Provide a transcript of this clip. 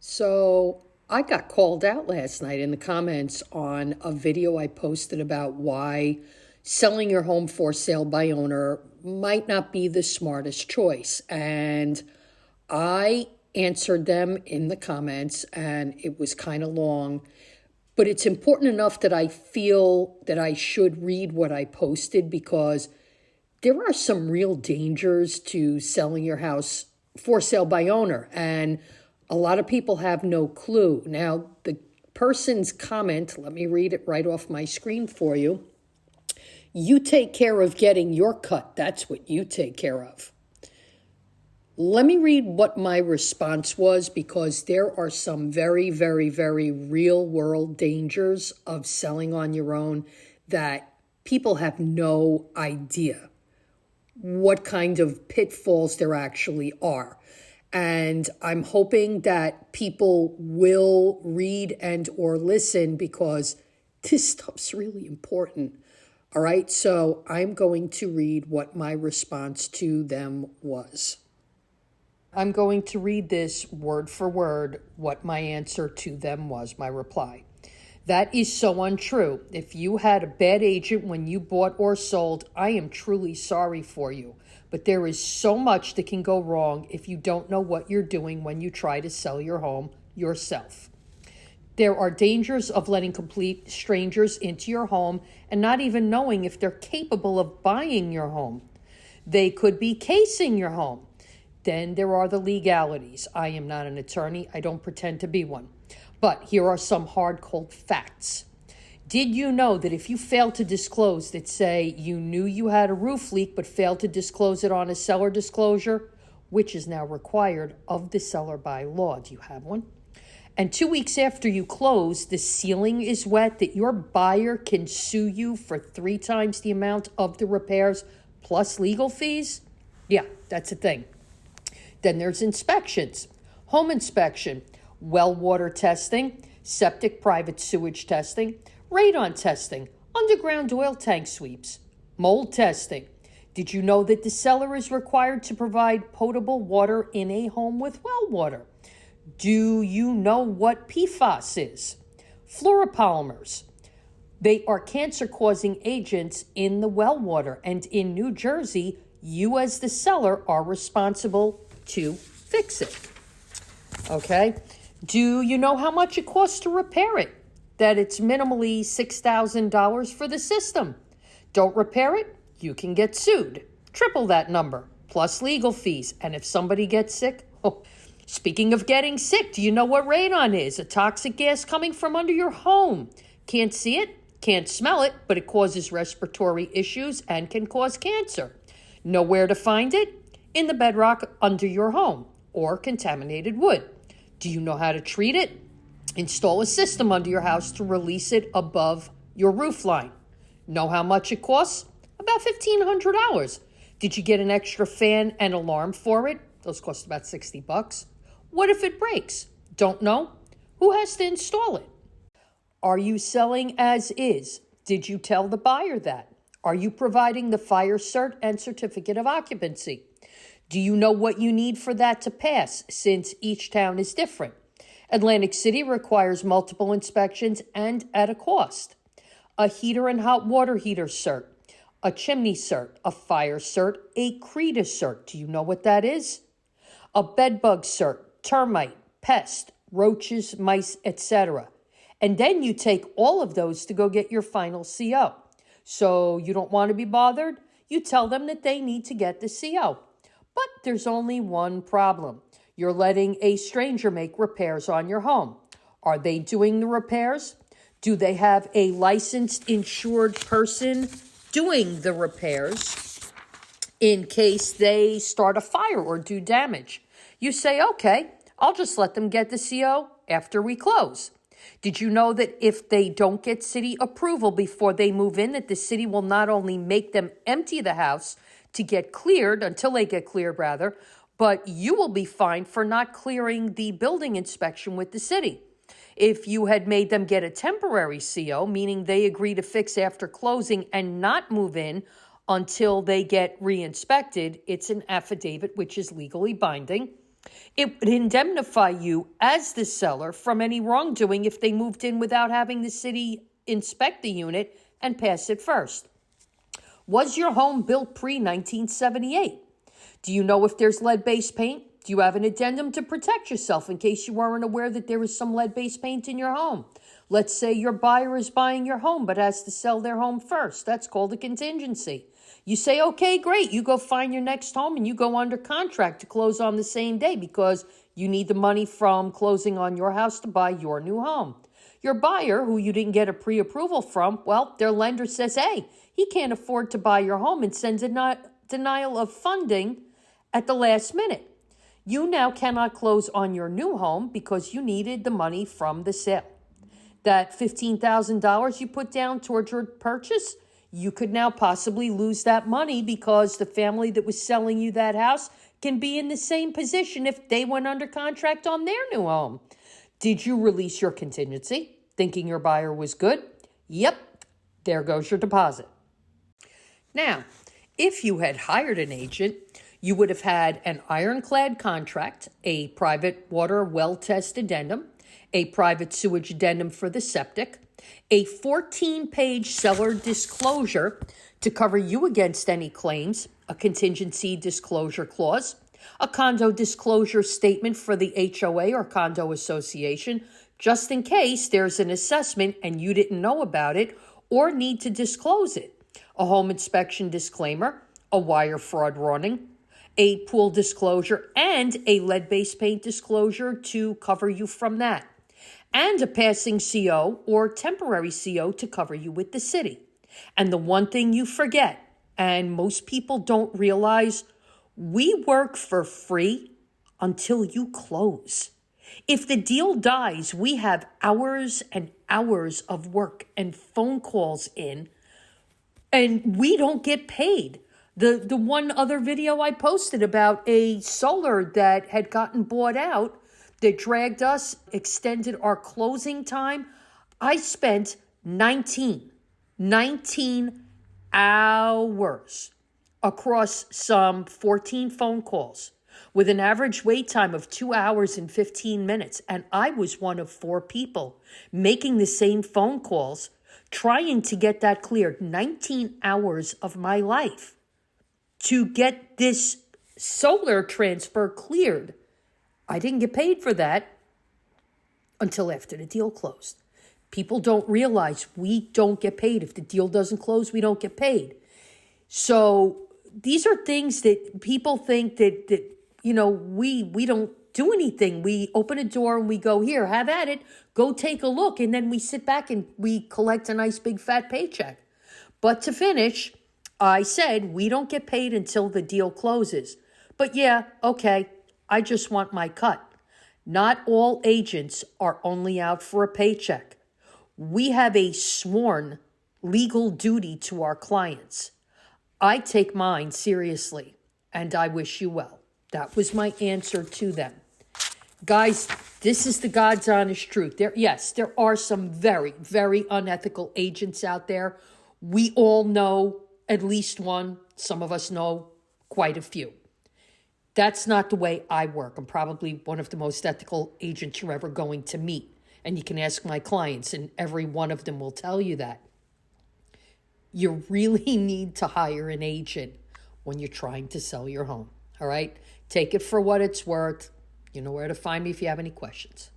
So I got called out last night in the comments on a video I posted about why selling your home for sale by owner might not be the smartest choice. And I answered them in the comments, and it was kind of long, but it's important enough that I feel that I should read what I posted because there are some real dangers to selling your house for sale by owner. And a lot of people have no clue. Now, the person's comment, let me read it right off my screen for you. You take care of getting your cut. That's what you take care of. Let me read what my response was because there are some very, very, very real world dangers of selling on your own that people have no idea what kind of pitfalls there actually are. And I'm hoping that people will read and or listen because this stuff's really important. All right, so I'm going to read what my response to them was. I'm going to read this word for word, what my answer to them was, my reply. That is so untrue. If you had a bad agent when you bought or sold, I am truly sorry for you. But there is so much that can go wrong if you don't know what you're doing when you try to sell your home yourself. There are dangers of letting complete strangers into your home and not even knowing if they're capable of buying your home. They could be casing your home. Then there are the legalities. I am not an attorney. I don't pretend to be one. But here are some hard, cold facts. Did you know that if you failed to disclose that, say, you knew you had a roof leak but failed to disclose it on a seller disclosure, which is now required of the seller by law, do you have one? And 2 weeks after you close, the ceiling is wet, that your buyer can sue you for 3 times the amount of the repairs plus legal fees? Yeah, that's a thing. Then there's inspections, home inspection, well water testing, septic private sewage testing, radon testing, underground oil tank sweeps, mold testing. Did you know that the seller is required to provide potable water in a home with well water? Do you know what PFAS is? Fluoropolymers. They are cancer-causing agents in the well water, and in New Jersey, you as the seller are responsible to fix it. Okay? Do you know how much it costs to repair it? That it's minimally $6,000 for the system. Don't repair it, you can get sued. Triple that number, plus legal fees. And if somebody gets sick, speaking of getting sick, do you know what radon is? A toxic gas coming from under your home. Can't see it, can't smell it, but it causes respiratory issues and can cause cancer. Know where to find it? In the bedrock under your home or contaminated wood. Do you know how to treat it? Install a system under your house to release it above your roof line. Know how much it costs? About $1,500. Did you get an extra fan and alarm for it? Those cost about $60. What if it breaks? Don't know? Who has to install it? Are you selling as is? Did you tell the buyer that? Are you providing the fire cert and certificate of occupancy? Do you know what you need for that to pass, since each town is different? Atlantic City requires multiple inspections and at a cost. A heater and hot water heater cert, a chimney cert, a fire cert, a CRETA cert. Do you know what that is? A bed bug cert, termite, pest, roaches, mice, etc. And then you take all of those to go get your final CO. So you don't want to be bothered? You tell them that they need to get the CO. But there's only one problem. You're letting a stranger make repairs on your home. Are they doing the repairs? Do they have a licensed, insured person doing the repairs in case they start a fire or do damage? You say, okay, I'll just let them get the CO after we close. Did you know that if they don't get city approval before they move in, that the city will not only make them empty the house to get cleared, until they get cleared rather, but you will be fined for not clearing the building inspection with the city. If you had made them get a temporary CO, meaning they agree to fix after closing and not move in until they get re-inspected, it's an affidavit which is legally binding. It would indemnify you as the seller from any wrongdoing if they moved in without having the city inspect the unit and pass it first. Was your home built pre-1978? Do you know if there's lead-based paint? Do you have an addendum to protect yourself in case you weren't aware that there was some lead-based paint in your home? Let's say your buyer is buying your home but has to sell their home first. That's called a contingency. You say, okay, great. You go find your next home and you go under contract to close on the same day because you need the money from closing on your house to buy your new home. Your buyer, who you didn't get a pre-approval from, well, their lender says, hey, he can't afford to buy your home and sends a denial of funding at the last minute. You now cannot close on your new home because you needed the money from the sale. That $15,000 you put down towards your purchase, you could now possibly lose that money because the family that was selling you that house can be in the same position if they went under contract on their new home. Did you release your contingency thinking your buyer was good? Yep, there goes your deposit. Now, if you had hired an agent, you would have had an ironclad contract, a private water well test addendum, a private sewage addendum for the septic, a 14-page seller disclosure to cover you against any claims, a contingency disclosure clause, a condo disclosure statement for the HOA or condo association, just in case there's an assessment and you didn't know about it or need to disclose it, a home inspection disclaimer, a wire fraud warning, a pool disclosure, and a lead-based paint disclosure to cover you from that, and a passing CO or temporary CO to cover you with the city. And the one thing you forget, and most people don't realize, we work for free until you close. If the deal dies, we have hours and hours of work and phone calls in, and we don't get paid. The one other video I posted about a solar that had gotten bought out, that dragged us, extended our closing time. I spent 19 hours across some 14 phone calls with an average wait time of 2 hours and 15 minutes. And I was one of 4 people making the same phone calls, trying to get that cleared. 19 hours of my life to get this solar transfer cleared. I didn't get paid for that until after the deal closed. People don't realize we don't get paid. If the deal doesn't close, we don't get paid. So these are things that people think that we don't do anything. We open a door and we go, here, have at it. Go take a look. And then we sit back and we collect a nice big fat paycheck. But to finish, I said we don't get paid until the deal closes. But yeah, okay, I just want my cut. Not all agents are only out for a paycheck. We have a sworn legal duty to our clients. I take mine seriously, and I wish you well. That was my answer to them. Guys, this is the God's honest truth. There are some very, very unethical agents out there. We all know at least one. Some of us know quite a few. That's not the way I work. I'm probably one of the most ethical agents you're ever going to meet. And you can ask my clients, and every one of them will tell you that. You really need to hire an agent when you're trying to sell your home. All right? Take it for what it's worth. You know where to find me if you have any questions.